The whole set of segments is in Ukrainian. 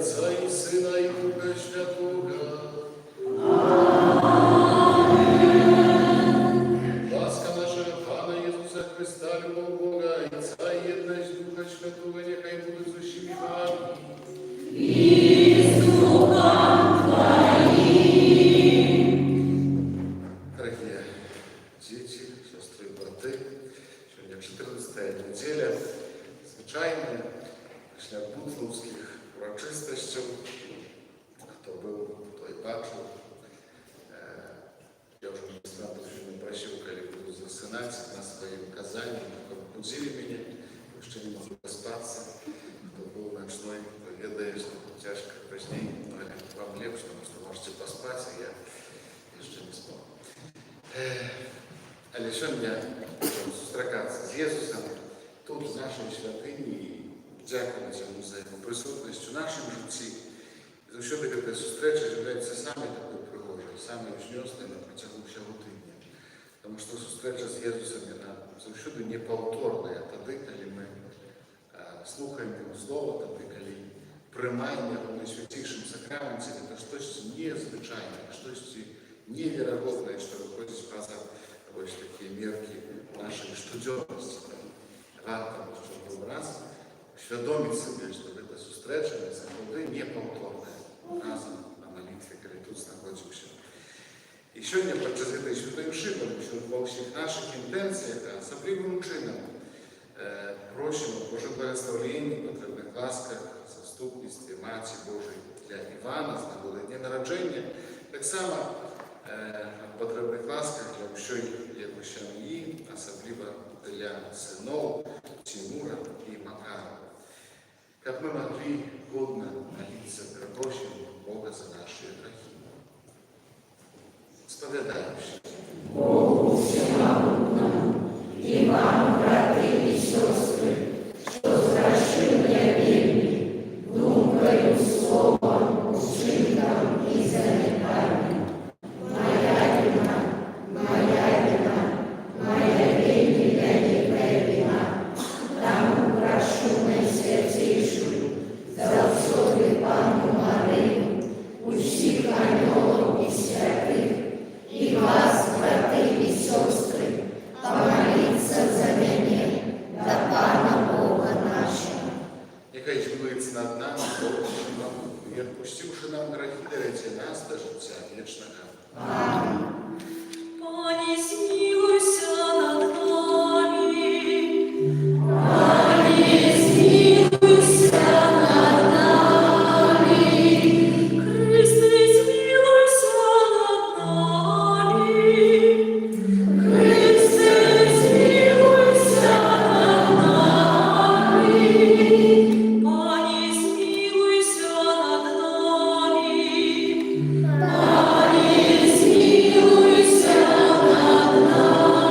Отця і Сина, і Духа Святого. Ласка нашого Пана Ісуса Христа, любов Бога, Отця і єдність Духа Святого, нехай буде з усіма вами. І з Духом Твоїм. Дорогі діти, сестри, брати, сьогодні 14-та неділя, звичайна, після бутловських урочистостей. Хто був, той бачив. Я уже не просил, коли буду засинать на свои указания, будили меня, еще не могу поспаться. Кто был ночной, поведает, что тяжко позднее, но вам легче, потому что можете поспать, а я еще не спал. Але сьогодні будемо зустрічатися з Ісусом тут, в нашій святині, і дякувати йому за його присутність у нашому житті. Завжди така зустріча з'являється саме такою пригожою, саме вічньосною на протягом всього тижня. Тому що зустріча з Ісусом завжди неповторна. Тоді, коли ми слухаємо Його Слово, тоді, коли приймаємо Його на святішому сакраменті, це щось незвичайне, щось невероятное, що виходить поза ось такі мерки нашої щоденності. Варто, щоб раз свідомити себе, що ця зустріча завжди неповторна. Разом на молитві, коли тут знаходимося. І сьогодні, під час цієї святої мши, що во всіх наших інтенціях, особливим чином просимо Боже благословення, потрібних ласках, заступництві Матері Божої для Івана з нагоди дня народження, так само потрібних ласках для всієї Євангелії, особливо для синів Тимура і Макара. Как мы могли годно молиться, просим Бога за наши грехи. Споведаемся. Богу всемогутному и вам, браты и сестры, что згрішив я вельми, думкою, словом, вчинком и занепанням. Моя вина, моя вельми великая вина. Тому прошу найсвятейшую, завсёды Панну Марию, усіх ангелов и святых, и вас, браты и сестры, помолиться за меня, до Пана Бога нашего. Нехай змилується над нами, Богом нам, і відпустивши нам грехи, даруйте нас до життя вічного. Аминь. Пані, змилуйся над нами. Пані, змилуйся над нами. Христе, змилуйся над нами. Христе, змилуйся над нами. Пані, змилуйся над нами. Пані, змилуйся над нами.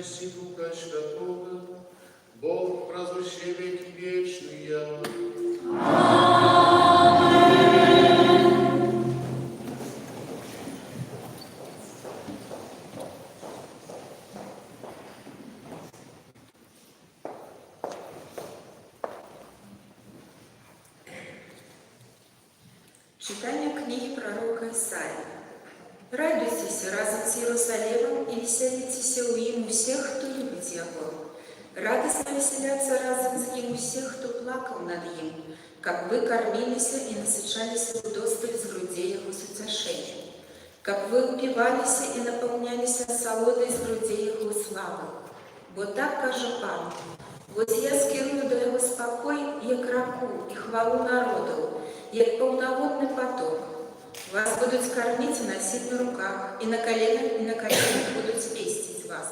единости Духа Святого, Бог празднующий веки вечные. Читание книги пророка Исаии. Радуйтесь разом с Иерусалимом и веселитесь у им всех, кто любит его. Радостно веселятся разом с ним всех, кто плакал над ним, как вы кормились и насыщались вдосталь с грудей его с утешением, как вы упивались и наполнялись солодой с грудей его славы. Вот так каже Пан. Вот я скерую до его спокой, як раку, и хвалу народу, як полноводный поток. Вас будут кормить и носить на руках, и на коленях будут пестить вас.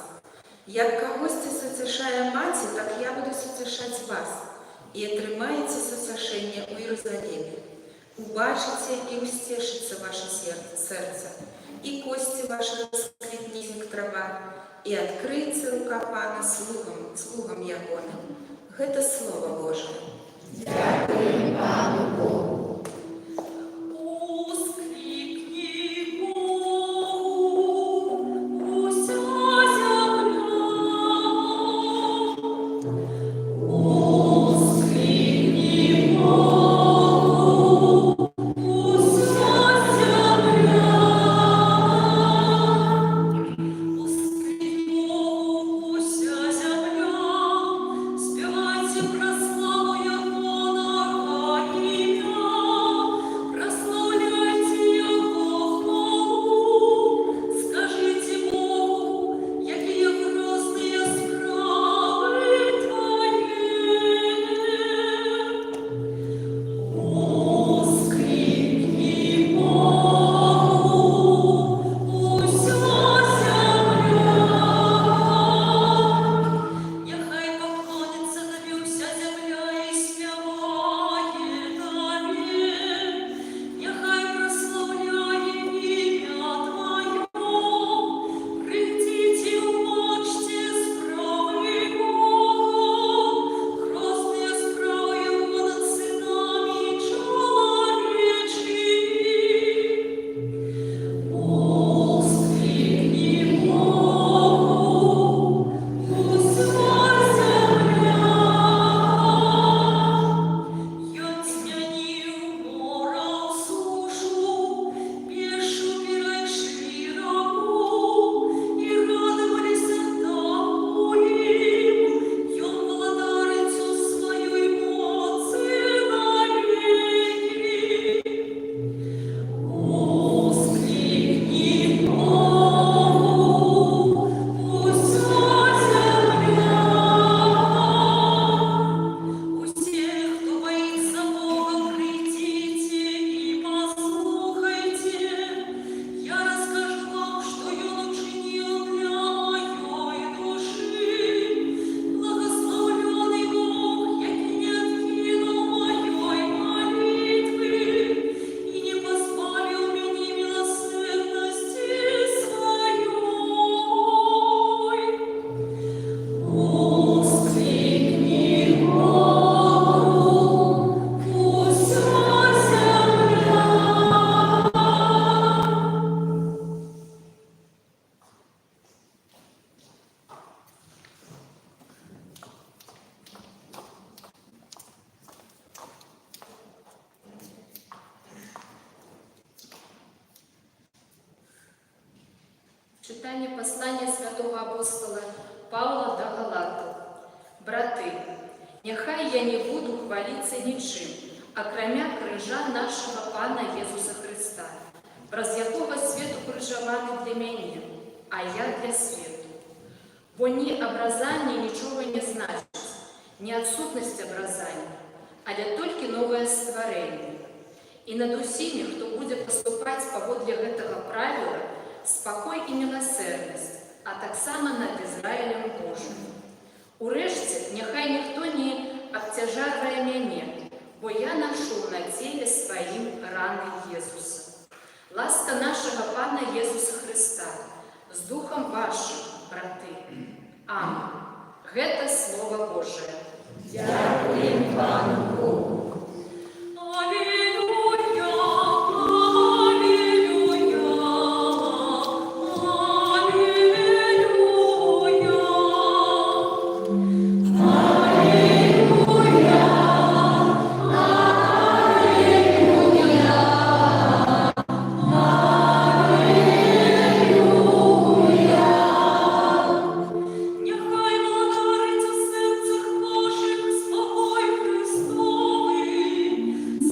Як когось сутешая мати, так я буду сутешать вас, и отримаете сутешение у Иерусалиме. Убачите и устешится ваше сердце, и кости ваши расквітніть, як трава, и открыется рука Пана слугам Ягоным. Это Слово Божие. Дякую Пану Богу. Воскликни Богу, вся земля. Воскликни Богу, вся земля. Воскликни Богу, вся земля. Спевайте про славу Его имя. Прославляйте Его хвалу. Скажите Богу, какие грозные справы Твои. Воскликни Богу, вся земля. Нехай поклониться Тобі вся земля і співає Тобі. Нехай прославляє ім'я Твоє. Прийдіть і убачте справи Бога, грозні справи Його над синами чоловічими. Воскликни Богу, вся земля. Я тьмянил мора в сушу, пешу перешли рогу, и радовались тому им, и он владарицю свою и моцы навеки. Воскликни Богу, вся земля. У тех, кто боится Бога, придите и послухайте. Я расскажу вам, что Он учинил для моей души. Благословленный Бог, який не откинул моей молитвы и не позбавил меня милосердности своей. Воскликни Богу, вся земля. Читання послання святого апостола Павла до Галатів. Брати, нехай я не буду хвалиться нічим, окромя крижа нашого Пана Єсуса Христа, праз якого світ укрижований для мене, а я для світу. Бо ні образання нічого не значить, ні відсутність образання, але тільки нове створення. И над усими, кто будет поступать поводле этого правила, спокой и милосердность, а так само над Израилем Божим. Урешьте, нехай ніхто не обтяжарає мене, бо я ношу на тілі своїм рани Єсуса. Ласка нашого Пана Єсуса Христа з Духом вашим, брати. Амінь. Гэта Слово Божие. Дякуємо Пану Богу. Алілуя, алілуя, нехай владарить у серцях ваших спокій Христовий.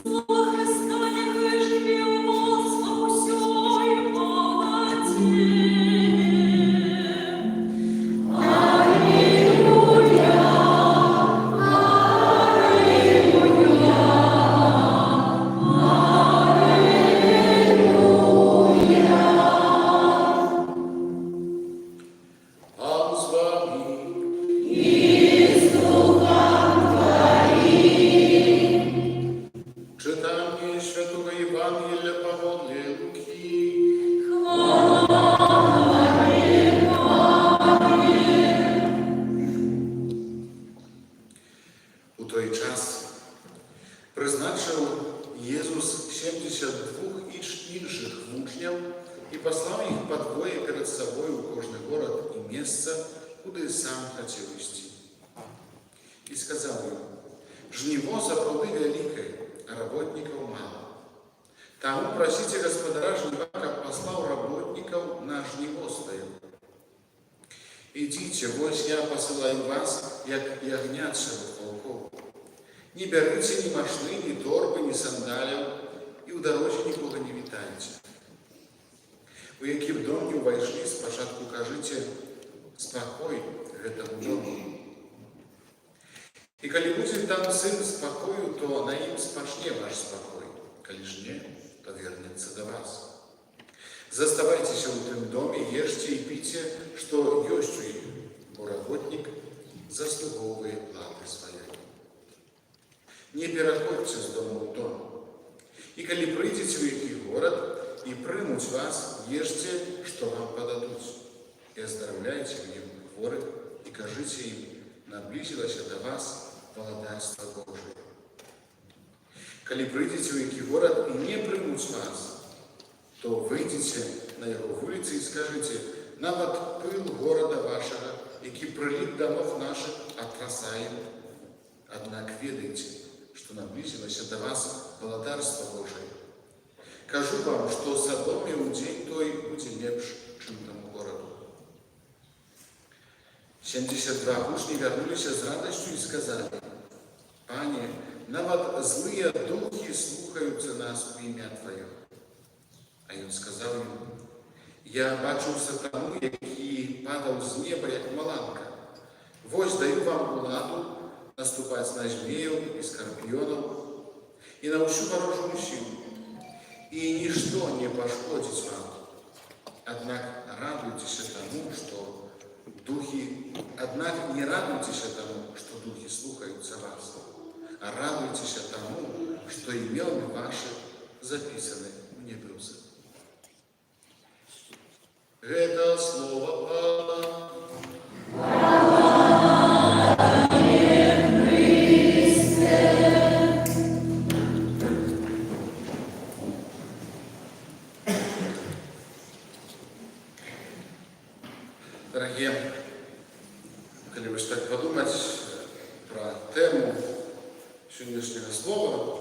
Слово Христа нехай живе у вас во всій повноті. Пан з вами. Читання Святого Євангелія Павла Луки. У той час призначив Єсус 72 інших учнів і послав їх по двоє перед собою у кожний город і місце, куди сам хотів йти. І сказав їм: «Жниво запруди велике, а работников мало. Тому просите Господара жнива, как послал работников на жниво свое. Идите, вось я посылаю вас, як ягнят серед волков. Не берите ни мошны, ни торбы, ни сандалів, і у дорозі нікого не вітайте. У який б дом не увайшли, спочатку кажите: спокой гэтому дому. І коли буде там сын спокою, то на ім спочне ваш спокой, коли ж не, то вернется до вас. Заставайтесь в этом доме, ешьте и пейте, что есть у них, бо работник заслуговывает платы своей. Не переходьте с дома в дом. И коли придете в який город и примут вас, ешьте, что вам подадут, и оздоровляйте в нем хворых, и кажите им: наблизилось до вас владарство Божие. Коли придете в який город и не примут вас, то выйдите на его улицы и скажите: навод пыл города вашего, який прилип домов наших, отрасаем. Однако ведайте, что наблизилось до вас владарство Божие. Кажу вам, что Содоме у день той будет лепш, чем тому городу». 72 учни вернулись с радостью и сказали: «Пане, навод злые духи слухаются нас в имя Твое». А він сказав їм: «Я бачив сатану, який падав з неба, як маланка. Вось даю вам владу наступать на змеев и скорпионов и на всю ворожую силу, и ничто не пошкодит вам. Однако не радуйтесь тому, что духи слухаются вас, а радуйтесь тому, что имена ваши записаны в небесах». Это слово Павла. Дорогие, коли вы так подумать про тему сьогоднішнього слова,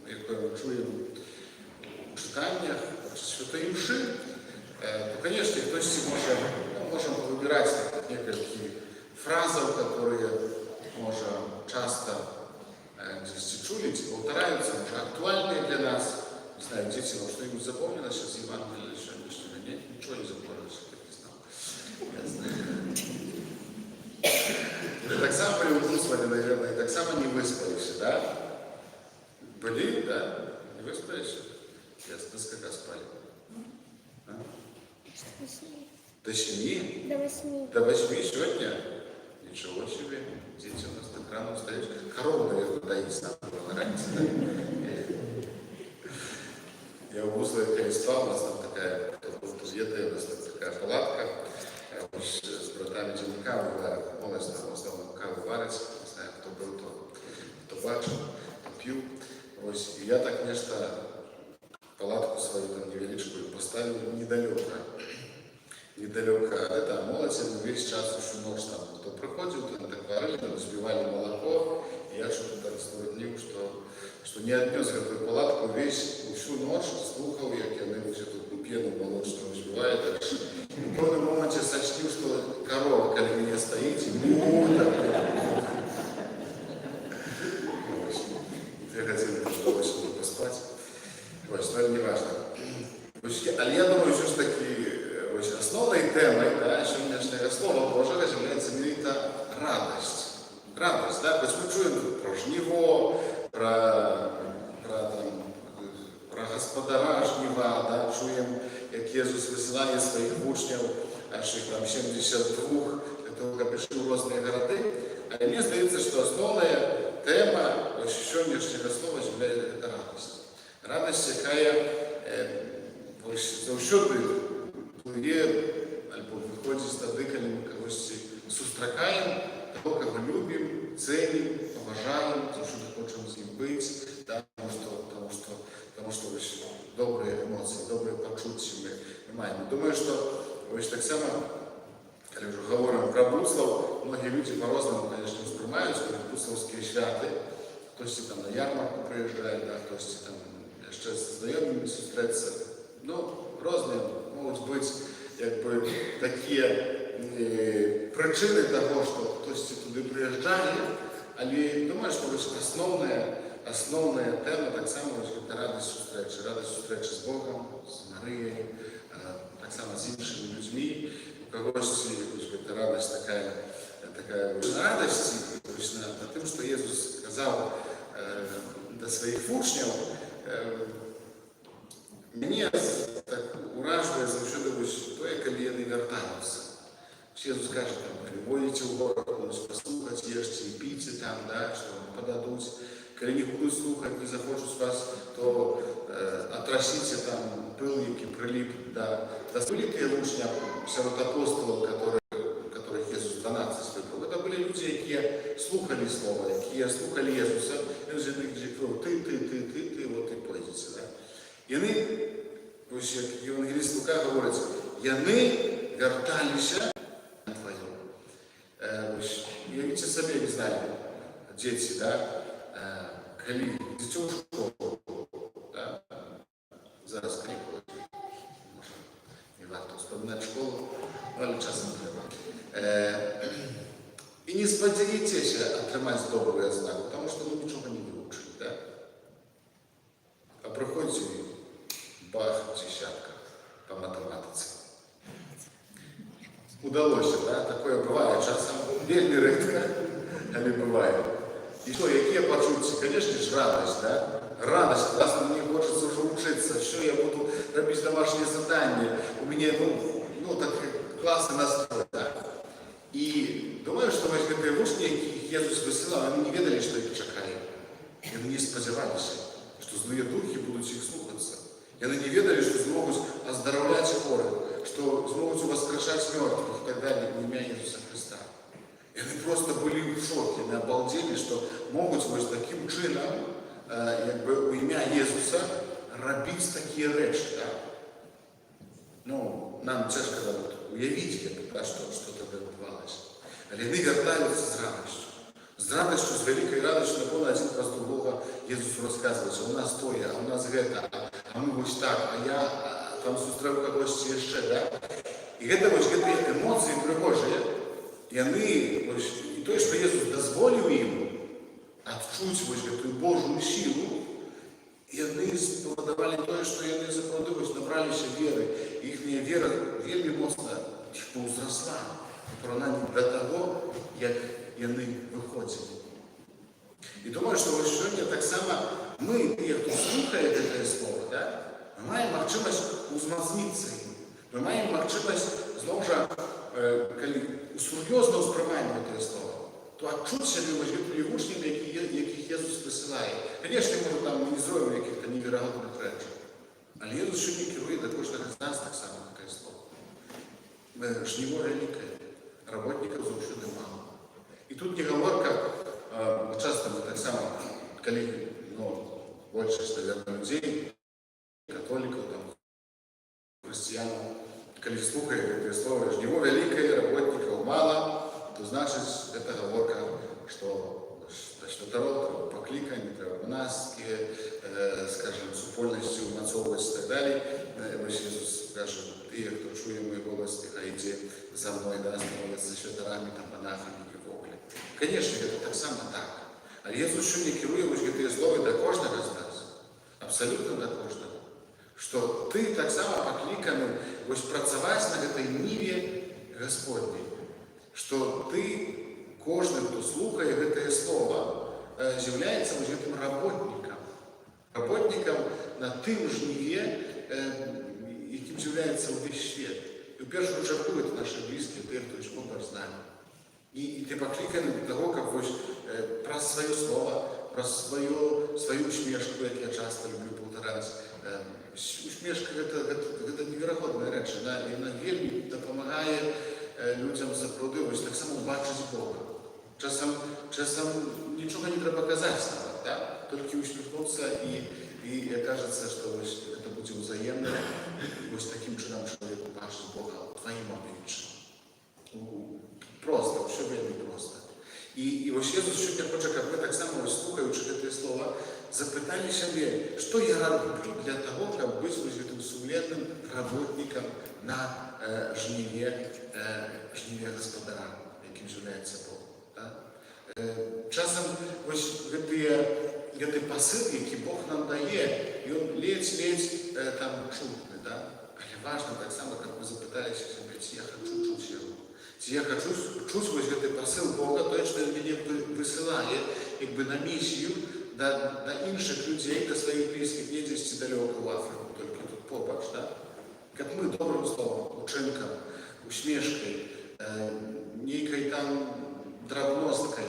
яке ми чуємо у читаннях Святої Мши, то, конечно, хтось можем выбирать несколько фразов, которые можем часто здесь чули, повторяются, уже актуальные для нас. Не знаю, дети, вам что-нибудь запомнилось из Евангелия сегодняшнего? Нет, ничего не запомнилось, как не знал. Ясно. Вы так само переусвали, наверное, и так само не выспались, да? Были, да? Не выспались? Ясно, сколько спали? А? До 7? До 8. До 8 сегодня? Ничего себе. Дети у нас так рано встают. Корову, наверное, доить надо было раньше, да? Я в Узле спал, у нас там такая, у нас там такая палатка. Мы с братом там, де не каву варять, молодь там в основному каву варить, не знаю, хто був, хто бачив, хто пив. Ось, і я так нечто палатку свою там невеличкую поставил недалеко. А это молодцы, мы весь час всю ночь там, кто приходил, там так варили, там взбивали молоко. И я что-то так справедлив, что не отнес эту палатку всю ночь, слухал, как я тут пену молочную взбиваю. И в каком моменте сочтил, что корова, когда меня стоит, и я хотел очень поспать. Ось, но это не важно. Але я думаю, що ж таки основною темою сьогоднішнього слова Божого є радость. Радость, да? Ось ми чуємо про жніво, про господаря жніва, да? Чуємо, як Ісус висилає своїх учнів, аж їх там 72, для того, щоб пішли в різні городи. Але мені здається, що основна тема сьогоднішнього слова є радость. Радость, яка завжди пливе, або виходить з тоді, коли ми когось зустрічаємо, того, кого любимо, цінимо, поважаємо, завжди хочемо з ним бути, да, тому що добрі емоції, добрі почуття ми маємо. Думаю, що ось так само, коли вже говоримо про Буслав, многі люди по-разному, звісно, сприймають буславські святи. Хтось там на ярмарку приїжджає, да, хтось там ще з знайомими зустрітися. Ну, різні можуть бути якби, такі причини того, що хтось туди приїжджає, але думаю, що основна тема так само це радість зустрічі з Богом, з Марією, так само з іншими людьми. У когось радість така радість над тим, що Ісус сказав до своїх учнів. Мене так уражує завжди то, як коли вони вертаються. Ісус каже, коли вийдете в город, послухати, їжте і пійте там, да, що вам подадуть. Коли не будуть слухати, не захочуть вас, то отращите там пил, який прилип до століки учнів серед апостолів, которых Ісус 12 вибрав. Це були люди, які слухали Слово, які слухали Ісуса. Він же кажуть, ти, от і пойдете. Да? І вони, ось як Євангеліст Лука говорить, яни верталися на Твоє. Уявіть собі, не знаю, діти, да? Коли дитя в школу, да? Зараз канікули, не варто вспоминати школу, але часом треба. І не сподівайтеся отримати добрий знак, тому що ви нічого не вивчили, да? А приходите бах, десятка по математиці. Удалося, да? Такое буває часом, вельми рідко, але буває. І що, які почуття? Звісно ж, радость, да? Радость, классно, мне хочется уже учиться, все, я буду робить домашние задания, у меня, так классный настрой, да? И думаю, что эти учни, яких Ісус висилав, вони не ведали, що їх чекає. Вони не сподівалися, що злі духи будуть їх слухатися. Вони не ведали, що зможуть оздоровляти хворих, що зможуть воскрешати мертвих і так далі в ім'я Ісуса Христа. И они просто были в шоке, они обалдели, что могут ось таким чином, якби у ім'я Ісуса, робити такі речі. Да? Ну, нам тяжко уявити, що тоді відбувалося. Але вони вертаються з радістю, з великою радістю, напевно, один раз другого Ісус розказував, що у нас то, а у нас гета, а ми ось так, а я там зустрів когось ще, да? І це ось ці емоції пригожі. І вони, і те, що Ісус дозволив їм відчути цю Божу силу, і вони сподавали те, що вони заправдились, набралися віри. І їхня віра вельми моцно зросла, принаймні до того, як вони виходили. І думаю, що ось сьогодні так само ми, як хто слухає це слово, да, ми маємо можливість узмацнитися їм. Ми маємо можливість, знову ж, коли серйозно сприймаємо це слово, то відчути себе учнями, яких Ісус висилає. Звісно, може, там не зробимо якихось невероятних речей. Але Ісус сьогодні керує до кожного з нас так само, таке слово. Жніво велике. работников заўсёды мало. И тут не гаворка, часто мы так само, коли, большасць, наверное, людей, католиков, там, христиан, коли слухае гэтыя словы, жніво вялікае, работников мало, то значит, это гаворка, что народ покликаний, монастырские, скажем, супольностью, умацовывать и так далее. Иисус скажет, ты, кто чує мой голос, нехай йде за мной, да, становиться святарами, там, монахами и вогли. Конечно, это так само так. А Иисус що не керує гэтыя словы до кожного з нас. Абсолютно до кожного. Что ты так само покликаний працаваць на этой ниве Господней. Что ты, кожны, хто слухае гэтае слово, з'являецца гэтым работникам. Работникам на тым жніве, яким з'являецца ўвесь свет. І ў першую чаргу это наши близкие, тыя, хто побач з нами. І ты пакліканы для того, каб праз сваё слово, праз сваю усмешку, як я часто люблю паўтараць. Усмешка гэта неверагодная рэч, яна вельмі дапамагае людям сапраўды так само бачыць Бога. Часам нічога не трэба казаць нават, да? Толькі усміхнуцца і кажется, што это будзе ўзаемна. Такім чынам чалавеку бачыць Бога ў тваім абліччы. Просто, ўсё вельмі проста. І Jesús сьогодні хоче, каб ми так само, слухаючи гэтыя слова, запыталі сябе, што я раблю для того, каб быць гэтым сумленным работникам на жніве Гаспадара, якім з'яўляецца Бог. Часам гэты пасыл, які Бог нам дае, ён ледзь там чутны, да? Але важна так само, каб мы запыталіся сябе, ці я хачу чуць яго. Ці я хачу чуць гэты пасыл Бога, тое, што ён мяне высылае на місію да іншых людзей, да сваіх блізкіх, не дзесьці далёка ў Афрыку, толькі тут побач, да? Каб мы добрым словам, учынкам, усмешкай, нейкай там драбноскай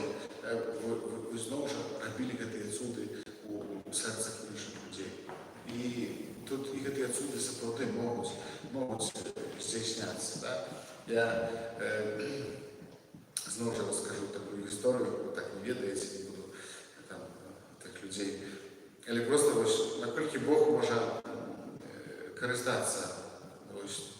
зноў жа рабілі гэтыя цуды ў сэрцах іншых людзей. І тут і гэтыя цуды сапраўды могуць здзяйсняцца. Я зноў жа раскажу такую гісторыю, вы так не ведаеце, не буду там тых людзей. Але проста наколькі Бог можа карыстацца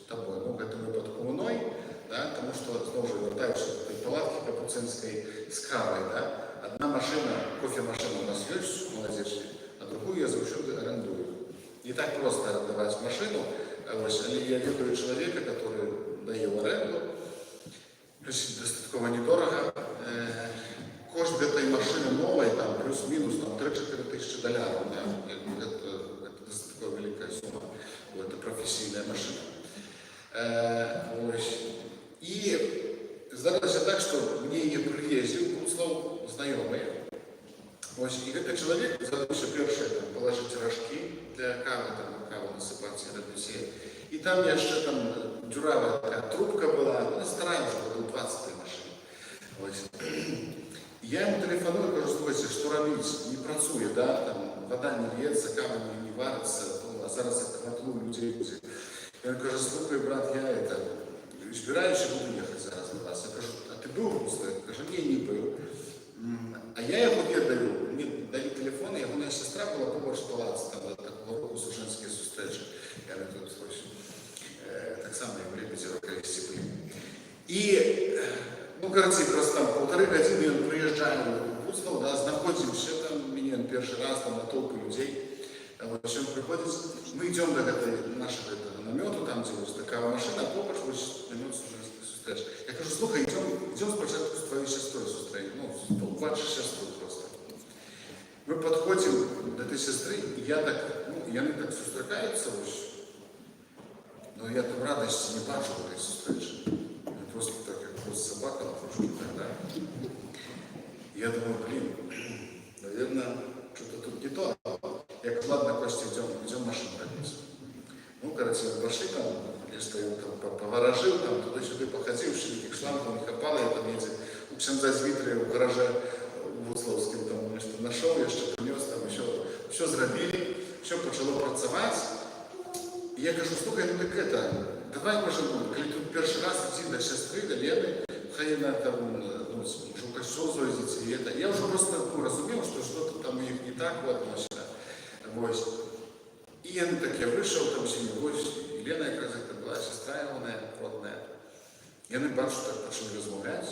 табой, в гэтым выпадку мной, да, тому что, знову же, вертаючись до палатки капуцинской с кавой, да, одна машина, кофемашина у нас есть, молодежь, а другую я завсёды арендую. Не так просто арендовать машину, але я ведаю человека, который дає в аренду, достатково недорого. Кошт этой машины новой, там, плюс-минус, $3-4 тысячи, да, это достаточно великая сумма, это профессийная машина. И здарылася так, что мне ее привезли, слово знакомые. И этот человек задумался первое, положить рожки для кавы, каву насыпать на друзей. И там еще там дюравая такая трубка была, ну, старая уже, было 20 машин. Я ему телефоную, кажу, слухайте, что робить, не працує, да, там вода не льется, кава не варится, а зараз я кватлу людей будет. Я ему кажу, слухай, брат, я это, збираюся, буду ехать зараз на вас. Я кажу, а ты был в Русле? Я кажу, не был. А я его где даю? Мне дали телефон, и моя сестра была побольше палаца, там, такого року суженские встречи. Я говорю, тут, так само и в Лебеде, колесте были. И, ну, короче, просто там 1,5 годины он приезжает в Русле, да, знаходимся там, меня он первый раз, там, на толпу людей. В общем, приходит, мы идем до нашего намета, там, где вот такая машина, побач, намет суженских встреч. Я говорю, слухай, идем спочатку с твоей сестрой сустреть, ну, вашу сестру просто. Мы подходим до этой сестры, и я так, ну, яны так сустракаюцца, но я там радости не бачу в этой встрече. Я просто так, как просто собака на кружке, да. Я думаю, блин, наверное, что-то тут не то. Я говорю, ладно, Костя, идем машину робить. Ну, короче, пошли там, я стою там, поворожил, там, туда-сюда походил, никаких шлангов не хапало, я там ездил, у ксенза Дмитрия в гараже в Условском, там, нечто нашел, я что принес, там, еще, все зробили, все почало працевать. И я кажу, слухай, ну так это, давай, може, коли тут перший раз йти до сестри, до Лени, хай вона там, ну, що кольцо зойдеться, і це. Я вже просто розумів, що щось там у них не так відноситься. Ось. І я вийшов там сьогодні, ось, і Лена якраз це була сестра вона родна. Я не бачу, так почали розмовляти.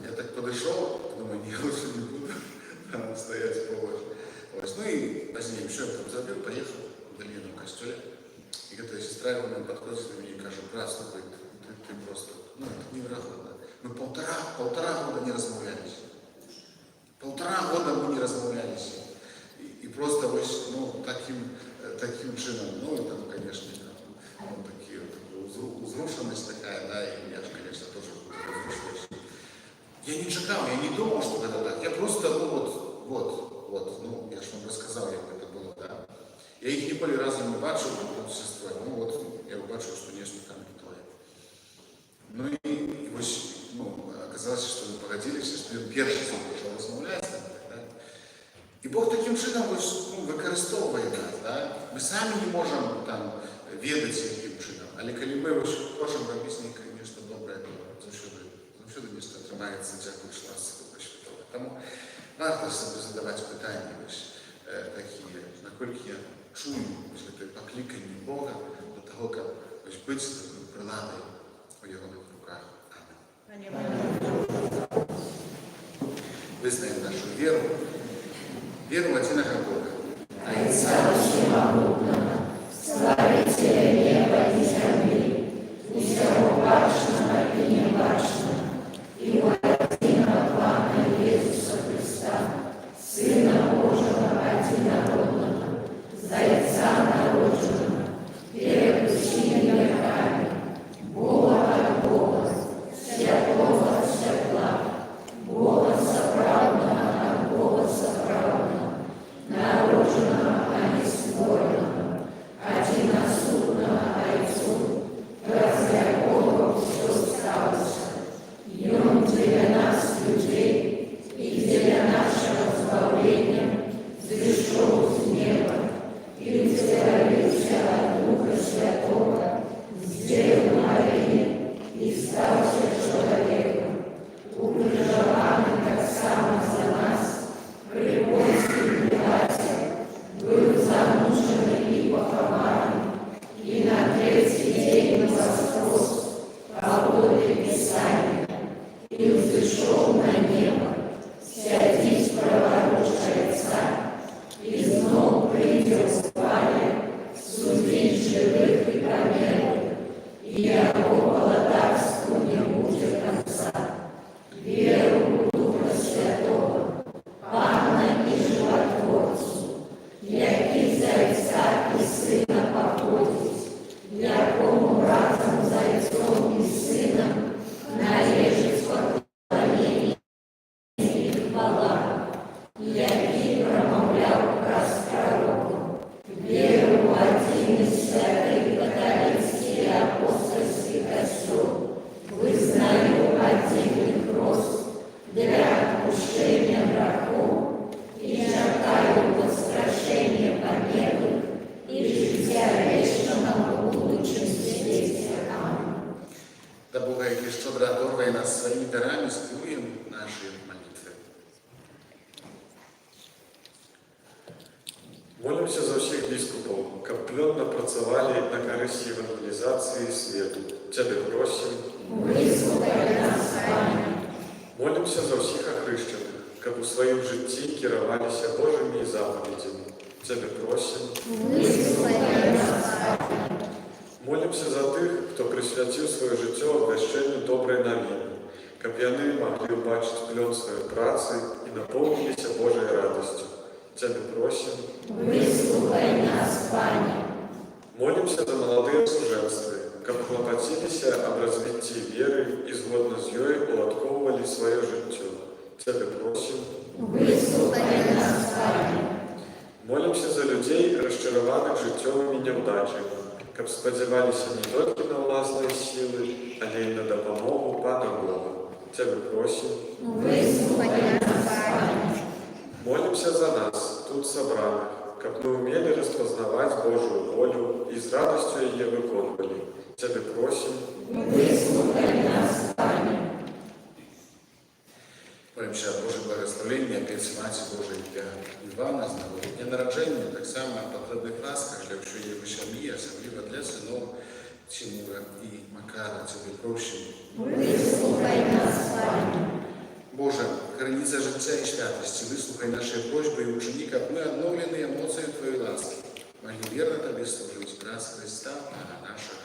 Я так підійшов, думаю, ні, я лучше не буду там стоять поруч. Ось. Ну і пізніше, що я там забив, поїхав в Долину в костюлі. И эта сестра его подходит ко мне и говорит: брат, слухай, ты просто, ну это невероятно. Мы полтора года не размовлялись. Полтора года мы не размовлялись. И просто ну, таким чином, ну это, конечно, ну, такие вот, узрушенность такая, да, и я же, конечно, тоже разрушилась. Я не чекал, я не думал, что это так. Я просто, ну вот, ну, я же вам рассказал, как это было, да. Я їх ніколи разом не бачив, сестра. Ну от я бачив, що несколько там двоє. Ну і ось, ну, оказалось, що ми погодилися, що він перший з ним почав розмовляти. Да? І Бог таким чином ось, ну, використовує нас. Да? Ми самі не можемо там відати, яким чином. Але коли ми ось хочемо робити нечто добре, то завжди нечто тримається, дякуючи нас Духа Святого. Тому варто собі задавати питання ось такі, наскільки я чую це покликання Бога до того, як бути такою приладою у Його руках. Амінь. Визнаємо нашу віру в одиного Бога. Отца Всемогутного, Створителя неба и земли, и всего башенного и небашенного, и воединого Плана Иисуса Христа, Сына Божьего одинородного, Зайца народженного, перед веками, Бога от Бога, святого от святла, голоса правдного от голоса правдного, народженного, а не створенного, одиносудного Отцу, для Бога все сталось, и Он для нас, людей, и для нашего избавления зашел с неба, и вселился от Духа Святого, сделал Марии и стался человеком, укрыжованный так само за нас, при Понтии Пилате, был замучен и похован, и на третий день воскрес по воле Писания, и взошел на небо, сядись праворуч Отца, и снова придет в славе, судить живых и померных, и Якова Володарству не будет конца. Веру в Духа Святого, Пана и Животворцу, який Зайца и Сына походить, якому разом Зайцом и Сыном належит поклонение и хвала, який промовлял раз пророком. Веру в один и святый католический апостольский костел, вызнаю отдельный крест для отпущения грехов и чекаю воскрешение померлых и життя вечного в будущем свете. Аминь. Да Бога, який щодро дарує нас своїми дарами, співуємо наші молитви. Молимся за всех біскупів, каб плотно працювали на користь евангелізації світу. Тебе просим. Вислухай нас, Пане. Молимся за всіх охрещених, каб у своїм житті керувалися Божими заповідями. Тебе просим. Вислухай нас, Пане. Молимся за тих, хто присвятив своє життя обвященню доброї новини, каб вони могли бачити плод своєї праці і наповнилися Божою радістю. Тебе просим. Выслухай нас, Пане. Молимся за молодые служенства, каб хлопотилися об развитии веры и згодно з ёй уладковували своє життя. Тебе просим. Выслухай нас, Пане. Молимся за людей, розчарованих життєвими неудачами, каб сподівалися не тільки на власні сили, але й на допомогу Пана Бога. Тебе просим. Выслухай нас, Пане. Молимся за нас, тут собраних, каб мы умели распознавать Божию волю и с радостью ее выконывали. Тебе просим. Выслухай нас, Пане. Молимся о Божьем благословении, опять Маті Божої для Івана, з нагоди дня народження, так само потрібних ласках для всієї Вишамії, особливо для синів Тимура і Макара. Тебе просим. Выслухай нас, Пане. Боже, храница життя і святості, вислухай наші просьби і учені, як ми обновлені емоцією Твоєї ласки. Могли вірно Тобі служити, раз Христа, Пана нашого.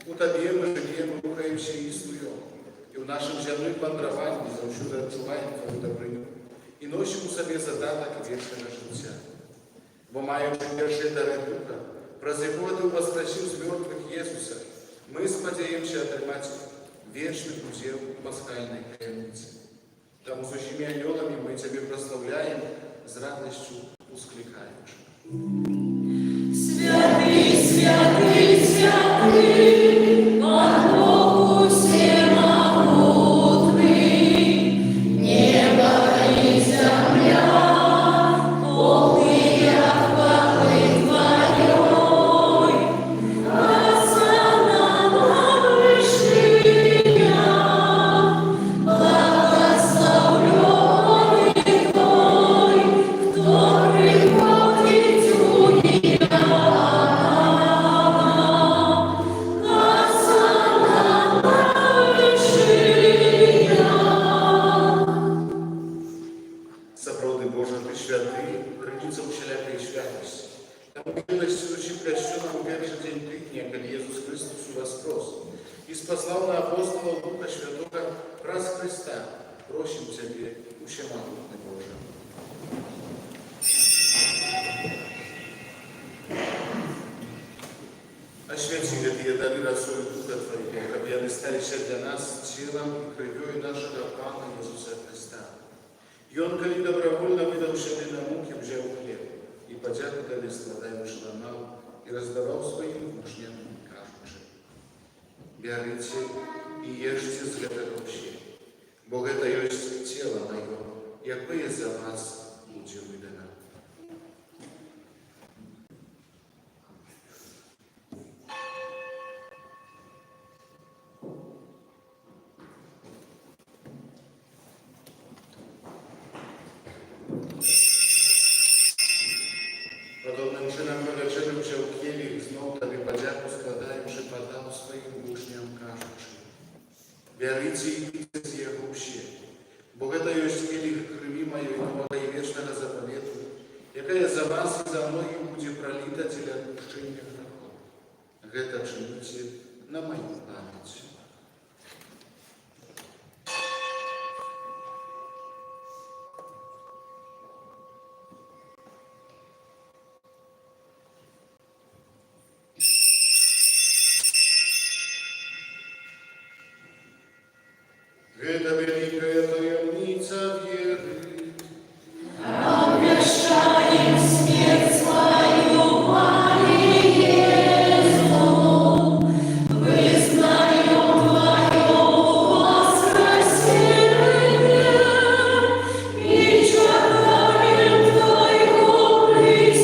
У Тобі ми живемо, рухаємося і існуємо. І в нашому земному вандраванні завжди відчуваємо Твою добриню. І носимо у собі задаток вічного життя. Бо маючи перші дари Духа, про якого Ти воскресив з мертвих Єсуса, ми сподіваємося отримати вічний уділ пасхальної таємниці. Тому з усіми аньолами ми Тебе прославляємо, з радістю ускликаючи. Святий, святий, святий, Пан Бог всемогутний, небо і земля, полные хвалы Твоей, Осанна на вышинах, благословленный Твой, кто приходит у Сапраўды, Божа, Ты святы, крыніца усялякай святосці. Таму міласцю зусім прощена ў першы дзень тыдня, калі Jesús Христос воскрес і спаслаў на апостолаў Духа Святога праз Христа. Просім Цябе, усемагутны Божа. Освяці гэтыя дары расою Духа Твайго, каб яны сталіся для нас целам і крывёй нашага Пана Jesúsa Христа. Ён, калі добровольно выдаў сябе на мукі, взяў хлеб і падзяку далі складаючы ламаў і раздаваў сваім вучням, кажучы: «Бярыце і ешце з гэтага ўсе, бо гэта ёсць цела маё, якое за вас будзе выдана». З'явіться і піться з Його усі. Бо гэта ёсць келіх крыві маёй новага і вечнага запавету, якая за вас і за многіх будзе праліта дзеля адпушчэння грахоў. Гэта чыніце на маю памяць. Гэта вялікая таямніца веры. Обращаем смерть свою, Мариезу, вызнаем Твое воскресение и чаянием Твоего престолания.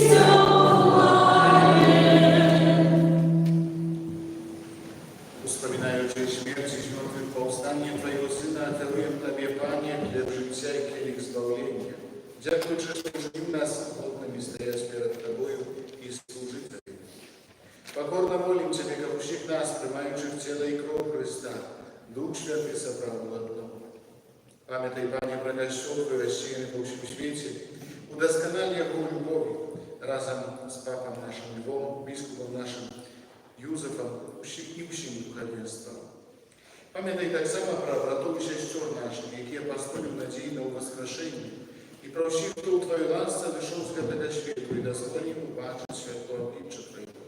Uspomínajúci śmierć i zmarłych powstanie Twojego Syna, apeluję Tobie, Panie, chleb życia i kielich zbawienia. Dziękuję, że uczynił nas godnymi стоять перед Тобою и служить Тебе. Покорно молим Ciebie, как всех нас, принимающих тело и кровь Христа, Дух Святый собрал в одном. Памятай, Panie, про Kościół, рассеянный по всему свете, удосконали Его любови разом с Папом нашим Львом, Biskupом нашим Józefem i всім духовенством. Пам'ятай так само про братов і сестер наших, які апостолів надії на воскрешення, і про всіх, хто у Твоїй ласці дійшов з святого світу і дозволив їм побачити святого обличчя Твоєго.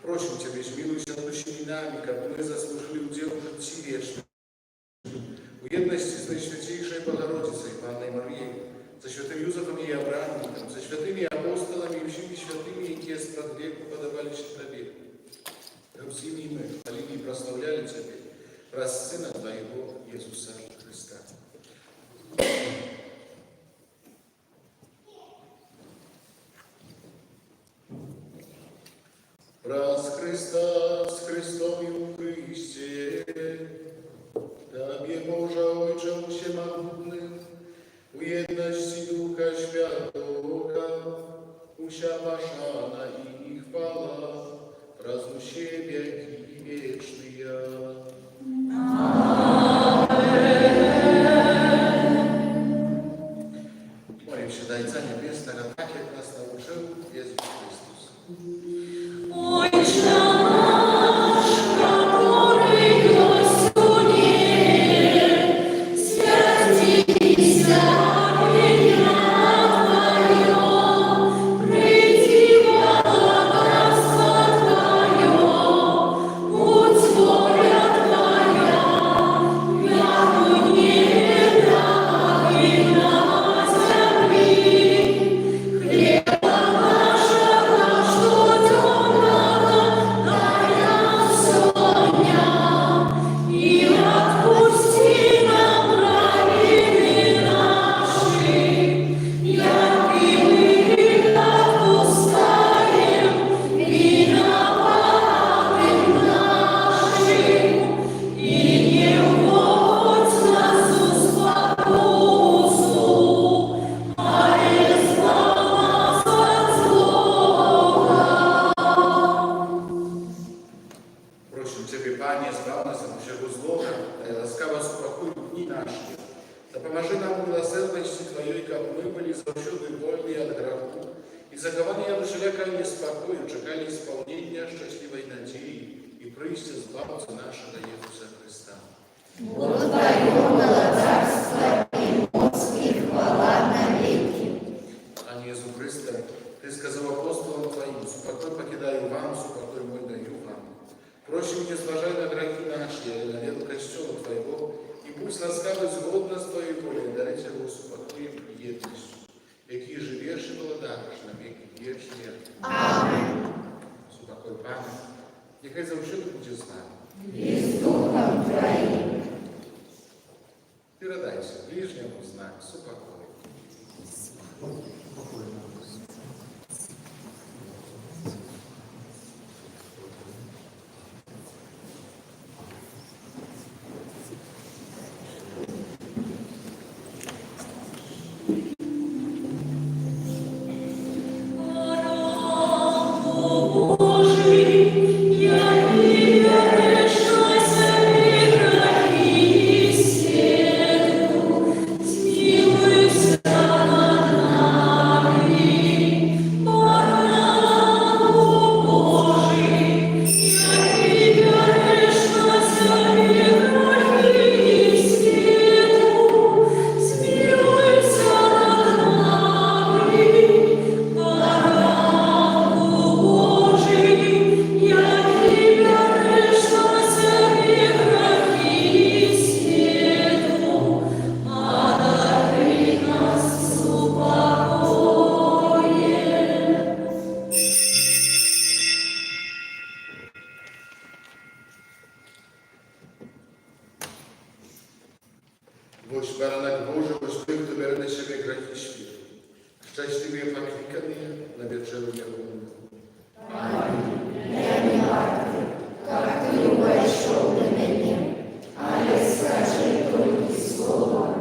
Просим Тебе, змилуйся над усіми нами, как мы заслужили удел в житті вічному, у єдності з Найсвятейшою Богородицею, Панною Марією, за святим Юзефом і Авраамом, за святими апостолами і всіми святими, які сподвеку подавались Тебе. Всеми мы хвалили и прославляли Тебя, раз Сына Твоего, Иисуса Христа. Раз Христа с Христом и у Христе, Тебе, Божа, Отче Всемогутный, у едности Духа Святого, уся пошана и хвала, празднуще веки вечные. Молимся до Отца Небесного, так как нас научил Иисус Христос. Отче наш, который есть у небе, святися имя Твое, приди во царство Твое, будь воля Твоя, як у небе, так и на земле. Хлеба нашего щоденного дай нам сегодня, и отпусти нам провины наши, як и мы отпускаем виноватым нашим, и не вводь нас в искушение, а избавь нас от злого. Просим Тебе, Пане, збав нас от всього злого, та й ласкаво спокой дні наші. Допоможи нам у милосердності Твоєї, як ми були завжди вольні від греху, і заковані в всілякому неспокою чекали ісполнення щасливої надії і прийстя збавця нашого Ісуса Христа. Бо Твоего царство и мощь и хвала навеки. Пане Ісу Христе, Ти сказав апостолам Твоїм, «Спокой покидаю вам, спокой мой даю вам». Просим, не зважай на грехи наши, а на веру Костела Твоего, и пусть ласкавый згодно с Твоей волей дарить Его спокоем и едностью, який живеш и владаєш на веки вечные. Аминь. Спокой, Пане, нехай завжди буде з нами. И с Духом Твоим. Передайся ближнему знак спокою. Божий, я не веришь, что грехи światu. Szczęśliwie poklикany na wieczeru Jehową. Я не вартий, как ты вошел до меня, але скажи только слово,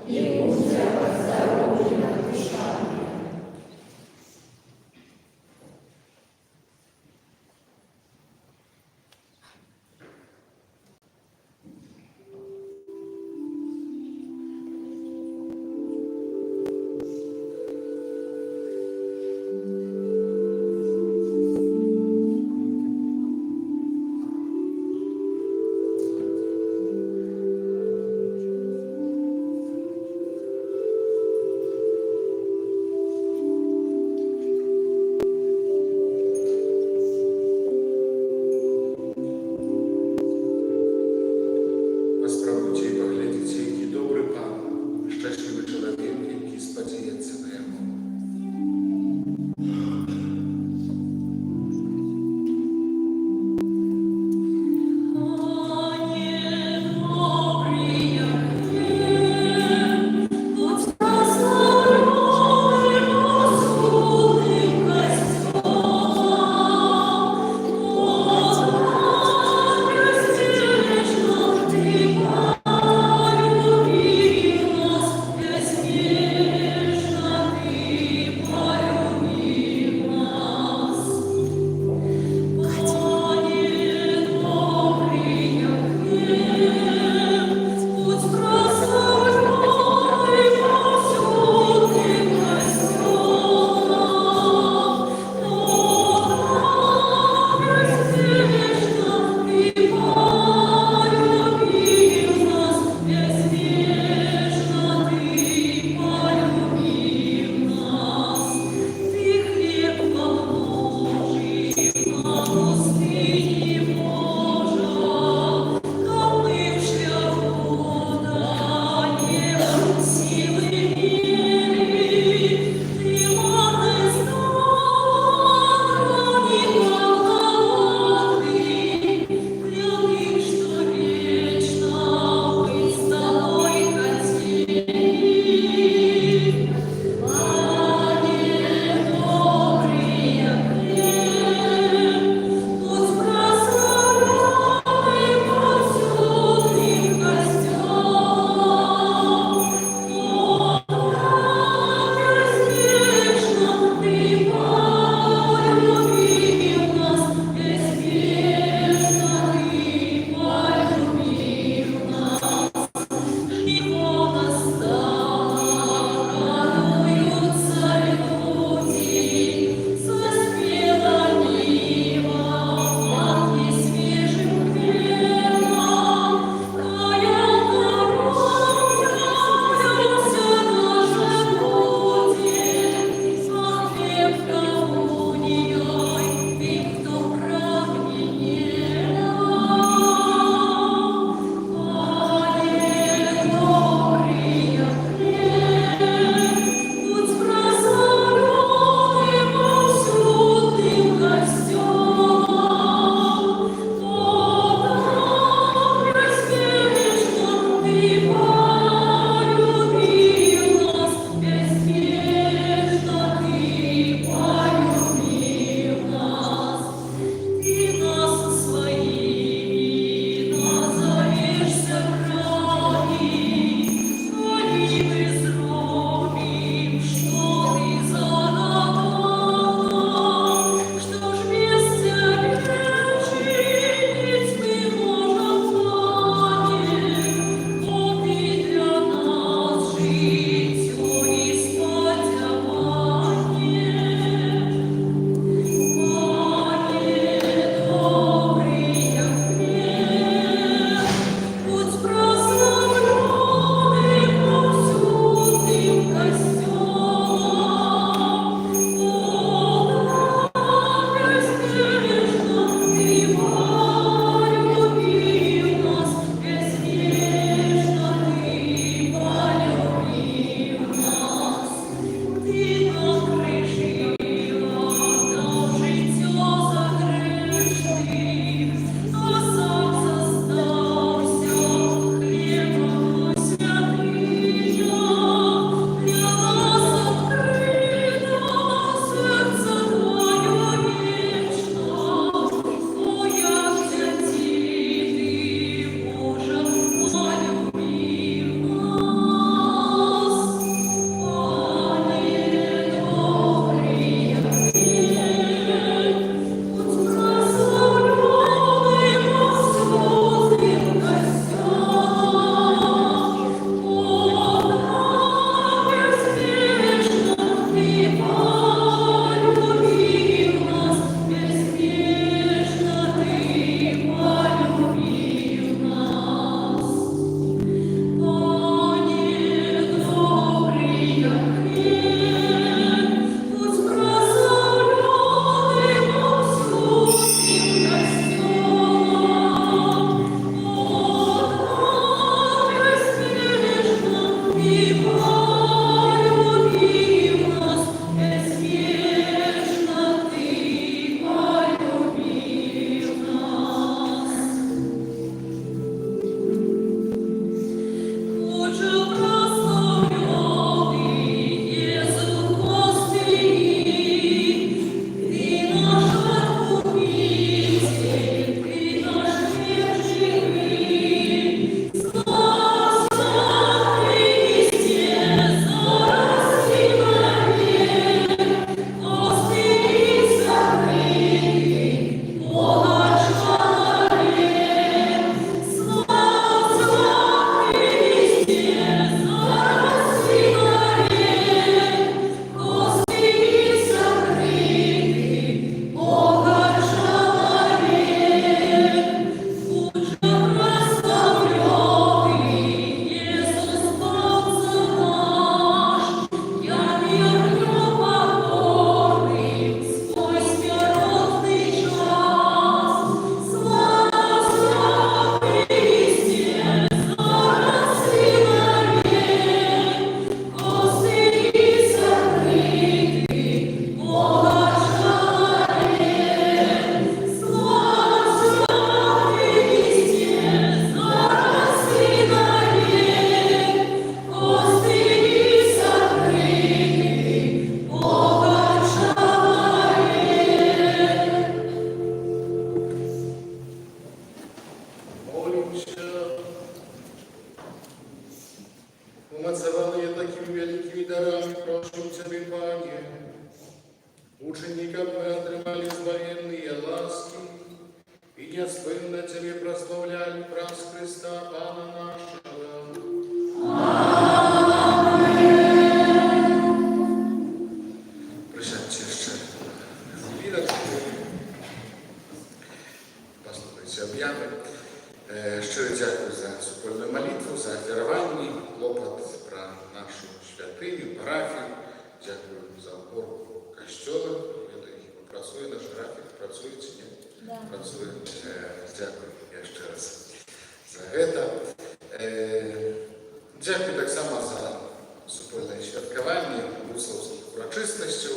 и будь я поздоровлена душа моя. неспынно Тебе прославляли праз Христа, Пана нашего. Присядьте jeszcze chwileczkę. Послухайте об'яви. Щиро дякую за супольну молитву, за офірування, клопот про нашу святиню, парафію. Дякую за уборку костьола. Працює наш графік, працює чи ні? Да. Працює. Дякую я ще раз за це. Дякую так само за супольне святкування, гусловських урочистостей.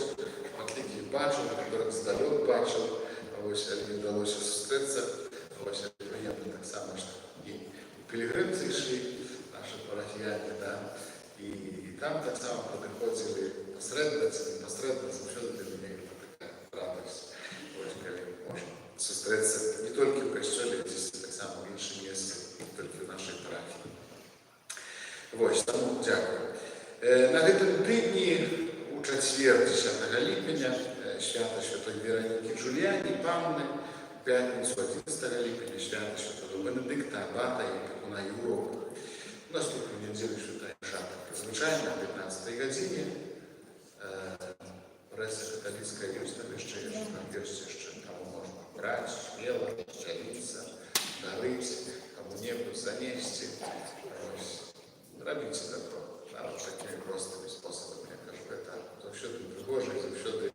Шматліких бачив, яких здалек бачив. Ось мені вдалося зустрітися. Ось приємно так само, що і пілігримці йшли, наші парафіяни, да? І там так само підходили посередниці, непосередниці, що для мене така радість. Ось коли можна зустрітися не тільки в костьолі, а здесь так само в іншому місці, не тільки в нашій парафії. Ось, тому дякую. На цьому тижні у четвер, 10 липня, свято Святої Вероніки Джуліані, Панни, в п'ятницю 11 липня, свято Святого Бенедикта, Аббата і Пекуна Юру. Наступну неділю Святая Шата. Звичайно, о 15 годині. Преса католицька є, там ще є, там ще кому можна брати, сміло, молитися, дарити, кому-небудь занести. Робіть добро. Такими простими способами, я кажу, це завжди пригожий, завжди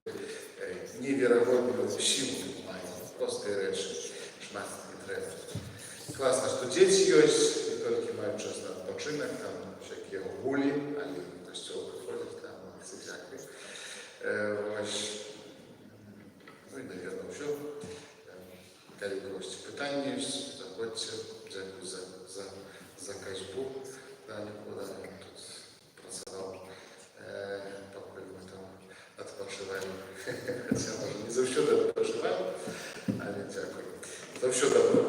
невіроводну силу має. Прості речі, шмат не треба. Класно, що діти є, не тільки мають час на відпочинок, там всякі гулі, але в костюл приходять, там всякі. Ось, ну і, мабуть, все. Коли когось питання є, заходьте, дякую за качбу. Да, нікуди тут працював, поки ми там відпочивали. Хоча, може, не завжди відпочивали, але дякую. Завжди добро.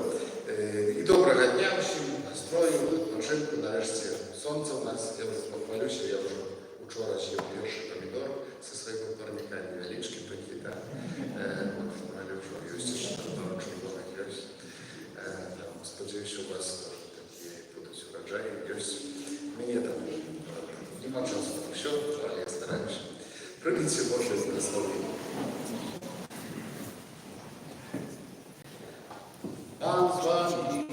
І доброго дня всім, настрою, відпочинку, нарешті сонце у нас. Я вже похвалюся, я вже вчора з'їв перший помідор зі своїми парниками, невеличкі такі, так. Малюшу, є ще червоних, є. Сподіваюся, у вас такі будуть урожаї, є. Мені там нема часу на все, але я стараюся. Прийміть Боже благословення. Пан з вами.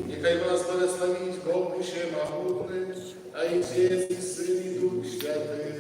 Нехай вас благословить Бог Всемогутний, а і Отець, і Син, і Дух Святий.